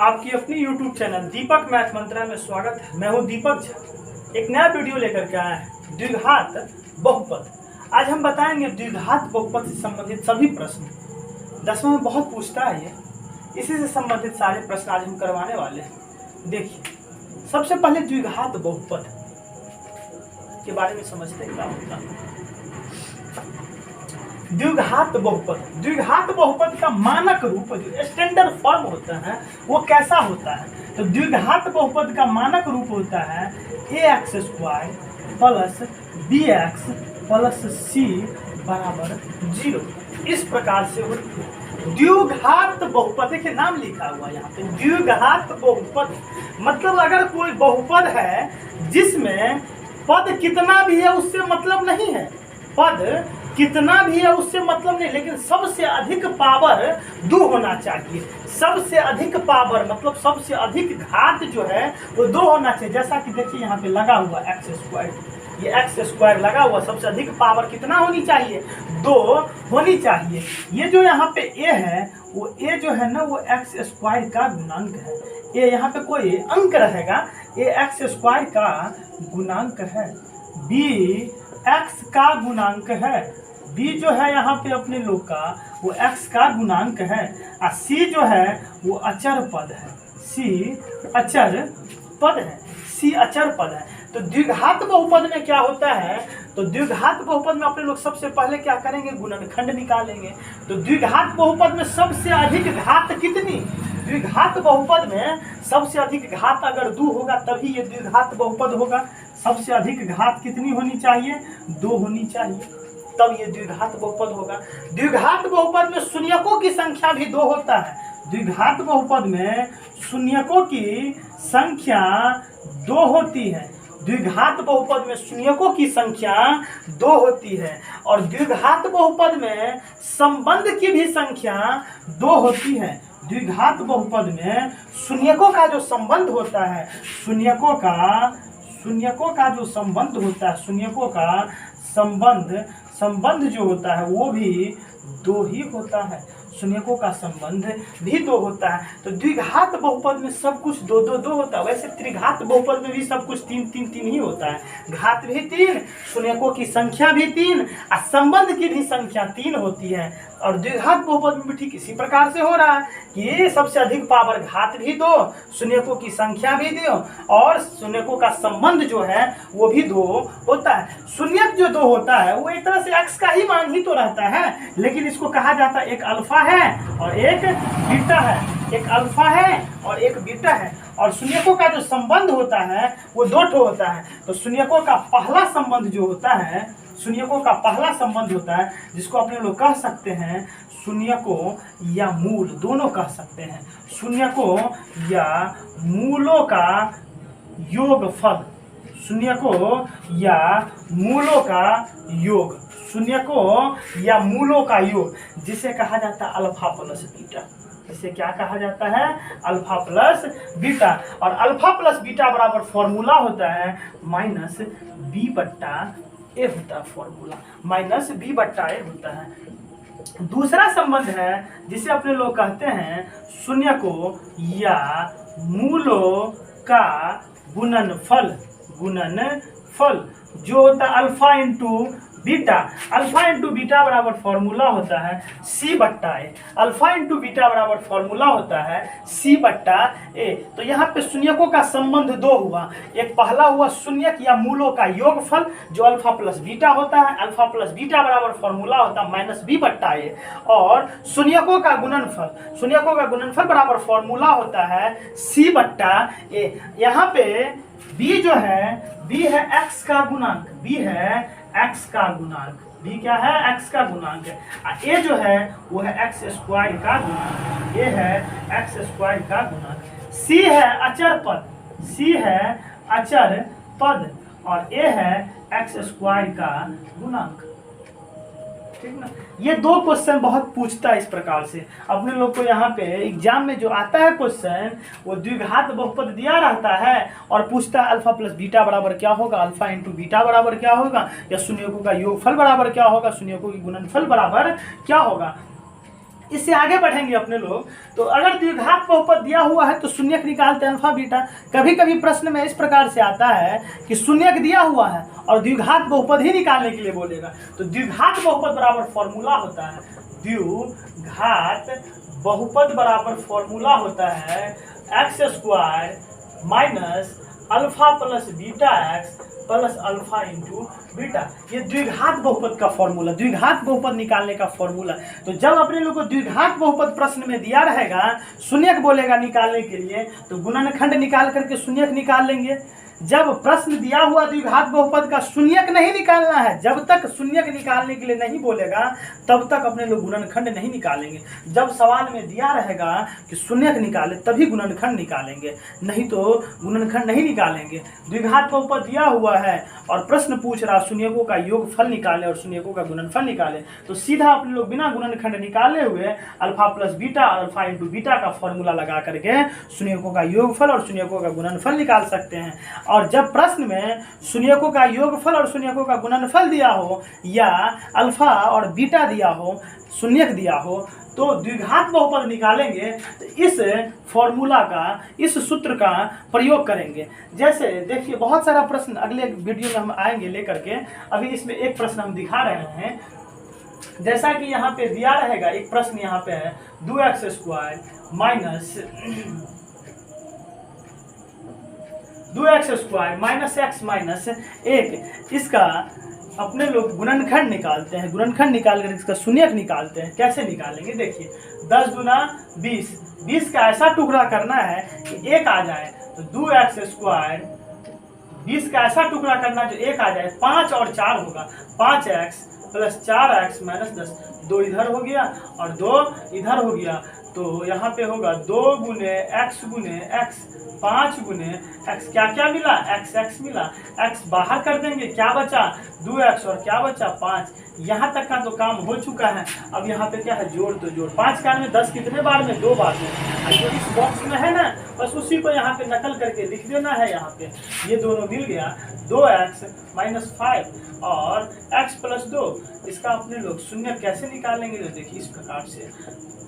आपकी अपनी YouTube channel दीपक math मंत्रा में स्वागत है। मैं हूं दीपक झा। एक नया वीडियो लेकर के आया है, द्विघात बहुपद। आज हम बताएंगे द्विघात बहुपद से संबंधित सभी प्रश्न। 10वीं में बहुत पूछता है ये, इसी से संबंधित सारे प्रश्न आज हम करवाने वाले हैं। देखिए, सबसे पहले द्विघात बहुपद के बारे में समझते हैं क्या होता है। द्विघात बहुपद का मानक रूप जो स्टैंडर्ड फॉर्म होता है वो कैसा होता है? तो द्विघात बहुपद का मानक रूप होता है ax² plus bx plus c बराबर 0। इस प्रकार से होती है द्विघात बहुपद। देखिए नाम लिखा हुआ यहाँ पे, द्विघात बहुपद मतलब अगर कोई बहुपद है जिसमें पद कितना भी है उससे मतलब नहीं है, पद कितना भी है उससे मतलब नहीं, लेकिन सबसे अधिक पावर 2 होना चाहिए। सबसे अधिक पावर मतलब सबसे अधिक घात जो है वो 2 होना चाहिए। जैसा कि देखिए यहाँ पे लगा हुआ x², ये x² लगा हुआ, सबसे अधिक पावर कितना होनी चाहिए? 2 होनी चाहिए। ये जो यहाँ पे a है वो a जो है ना वो x² का गुणांक है। a यहाँ पे कोई अंक रहेगा, a x² का गुणांक है, b x का गुणांक है, b जो है यहाँ पे अपने लोग का वो x का गुणांक है, और c जो है वो अचर पद है, c अचर पद है, c अचर पद है। तो द्विघात बहुपद में क्या होता है? तो द्विघात बहुपद में अपने लोग सबसे पहले क्या करेंगे? गुणनखंड निकालेंगे। तो द्विघात बहुपद में सबसे अधिक घात कितनी? द्विघात बहुपद में सबसे अधिक घात अगर 2 होगा तभी ये द्विघात बहुपद होगा। सबसे अधिक घात कितनी होनी चाहिए? 2 होनी चाहिए, तब ये द्विघात बहुपद होगा। द्विघात बहुपद में शून्यकों की संख्या भी 2 होता है। द्विघात बहुपद में शून्यकों की संख्या 2 होती है। द्विघात बहुपद में शून्यकों की संख्या 2 होती है, और द्विघात बहुपद में संबंध की भी संख्या 2 होती है। द्विघात बहुपद में शून्यकों का जो संबंध होता है, शून्यकों का जो संबंध होता है, शून्यकों का संबंध जो होता है वो भी 2 ही होता है। शून्यकों का संबंध भी 2 होता है। तो द्विघात बहुपद में सब कुछ 2 होता है। वैसे त्रिघात बहुपद में भी सब कुछ 3 ही होता है। घात भी 3, शून्यकों की संख्या भी 3 और संबंध की भी संख्या 3 होती है। और द्विघात बहुपद में भी ठीक इसी प्रकार से हो रहा है कि सबसे अधिक पावर घात भी 2, शून्यकों की संख्या भी 2 और शून्यकों का संबंध जो है वो भी 2 होता है। शून्यक जो 2 होता है वो एक तरह से x का ही मान ही तो रहता है, लेकिन इसको कहा जाता है एक अल्फा है और एक बीटा है, एक अल्फा है और एक बीटा है। और शून्यकों का जो संबंध होता है वो 2 होता है। तो शून्यकों का पहला संबंध जो होता है, शून्यकों का पहला संबंध होता है जिसको अपने लोग कह सकते हैं शून्यकों या मूल, दोनों कह सकते हैं। शून्यकों या मूलों का योगफल, शून्यकों या मूलों का योग, शून्यकों या मूलों का योग, जिसे कहा जाता है अल्फा प्लस बीटा। जिसे क्या कहा जाता है? Alpha plus beta. और अल्फा प्लस बीटा बराबर फॉर्मूला होता है -b/a होता है। फॉर्मूला -b/a होता है। दूसरा संबंध है जिसे अपने लोग कहते हैं शून्यकों या मूलों का गुणनफल जो होता है alpha into beta. Alpha into beta बराबर फॉर्मूला होता है c/a। अल्फा इंटू बीटा बराबर फॉर्मूला होता है c/a। तो यहाँ पे शून्यकों का संबंध 2 हुआ। एक पहला हुआ शून्यक या मूलों का योगफल जो अल्फा प्लस बीटा होता है। अल्फा प्लस बीटा बराबर फॉर्मूला होता है -b/a। और शून्यकों का गुणनफल बराबर फॉर्मूला होता है c/a। यहाँ पे b जो है, b है x का गुणांक, b है x का गुणांक, b क्या है? x का गुणांक है। a जो है वो है x² का गुणांक, a है x² का गुणांक। c है अचर पद, और a है x² का गुणांक। ठीक ना? ये 2 क्वेश्चन बहुत पूछता है इस प्रकार से। अपने लोग को यहाँ पे एग्जाम में जो आता है क्वेश्चन वो द्विघात बहुपद दिया रहता है और पूछता है अल्फा प्लस बीटा बराबर क्या होगा, अल्फा इंटू बीटा बराबर क्या होगा, या शून्यकों का योगफल बराबर क्या होगा, शून्यकों की गुणनफल बराबर क्या होगा। इससे आगे बढ़ेंगे अपने लोग। तो अगर द्विघात बहुपद दिया हुआ है तो शून्यक निकालते हैं अल्फा बीटा। कभी कभी प्रश्न में इस प्रकार से आता है कि शून्यक दिया हुआ है और द्विघात बहुपद ही निकालने के लिए बोलेगा, तो द्विघात बहुपद बराबर फॉर्मूला होता है, द्विघात बहुपद बराबर फॉर्मूला होता है x square minus alpha plus beta x plus alpha into beta. ये द्विघात बहुपद का फॉर्मूला, द्विघात बहुपद निकालने का फॉर्मूला। तो जब अपने लोग को द्विघात बहुपद प्रश्न में दिया रहेगा, शून्यक बोलेगा निकालने के लिए, तो गुणनखंड निकाल करके शून्यक निकाल लेंगे। जब प्रश्न दिया हुआ द्विघात बहुपद का शून्यक नहीं निकालना है, जब तक शून्यक निकालने के लिए नहीं बोलेगा तब तक अपने लोग गुणनखंड नहीं निकालेंगे। जब सवाल में दिया रहेगा कि शून्यक निकाले तभी गुणनखंड निकालेंगे, नहीं तो गुणनखंड नहीं निकालेंगे। द्विघात बहुपद दिया हुआ है और प्रश्न पूछ रहा शून्यकों का योगफल निकाले और शून्यकों का गुणनफल निकाले, तो सीधा अपने लोग बिना गुणनखंड निकाले हुए अल्फा प्लस बीटा और अल्फा इंटू बीटा का फॉर्मूला लगा करके शून्यकों का योगफल और शून्यकों का गुणनफल निकाल सकते हैं। और जब प्रश्न में शून्यकों का योगफल और शून्यकों का गुणनफल दिया हो या अल्फा और बीटा दिया हो, शून्यक दिया हो, तो द्विघात बहुपद निकालेंगे तो इस फॉर्मूला का, इस सूत्र का प्रयोग करेंगे। जैसे देखिए बहुत सारा प्रश्न अगले वीडियो में हम आएंगे लेकर के, अभी इसमें एक प्रश्न हम दिखा रहे हैं। जैसा कि यहाँ पे दिया रहेगा एक प्रश्न, यहाँ पे है 2x square minus 2x square minus x minus 1, इसका अपने लोग गुणनखंड निकालते हैं। गुणनखंड निकाल कर इसका शून्यक निकालते हैं। कैसे निकालेंगे देखिए, 10 दूना 20, 20 का ऐसा टुकड़ा करना है कि 1 आ जाए, तो 2x स्क्वायर 20 का ऐसा टुकड़ा करना जो 1 आ जाए, 5 और 4 होगा, 5x प्लस 4x माइनस 10, 2 इधर हो गया और 2 इधर हो गया, तो यहाँ पे होगा 2 गुने x, 5 गुने x, क्या क्या मिला, x मिला, x बाहर कर देंगे, क्या बचा 2x और क्या बचा 5। यहाँ तक का तो काम हो चुका है। अब यहाँ पे क्या है, जोड़, तो जोड़, 5 का में 10 कितने बार में, 2 बार में। जो इस बॉक्स में है ना, बस उसी को यहाँ पे नकल करके लिख देना है। यहाँ पे ये दोनों मिल गया, 2x माइनस 5 और x प्लस 2, इसका अपने लोग शून्य कैसे निकालेंगे, तो देखिए इस प्रकार से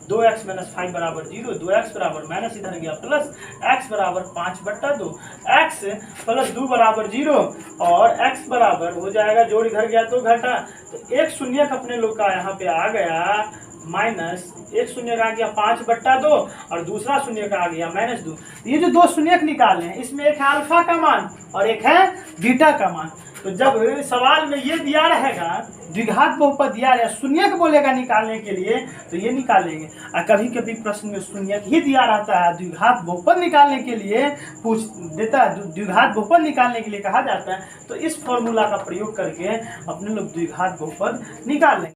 2x माइनस 5 बराबर 0, 2x बराबर माइनस इधर गया प्लस, x बराबर 5/2, x प्लस 2 बराबर 0 और x बराबर हो जाएगा, जोड़ इधर गया तो घटा, तो एक शून्यक अपने लोग का यहाँ पे आ गया माइनस, एक शून्यक आ गया 5/2 और दूसरा शून्यक आ गया -2। ये जो 2 शून्यक निकाले हैं, इसमें एक है अल्फा का मान और एक है बीटा का मान। तो जब सवाल में ये दिया रहेगा द्विघात बहुपद दिया रहेगा, शून्यक बोलेगा निकालने के लिए, तो ये निकालेंगे। और कभी कभी प्रश्न में शून्यक ही दिया रहता है, द्विघात बहुपद निकालने के लिए पूछ देता है, द्विघात बहुपद निकालने के लिए कहा जाता है, तो इस फॉर्मूला का प्रयोग करके अपने लोग द्विघात बहुपद निकाल लेंगे।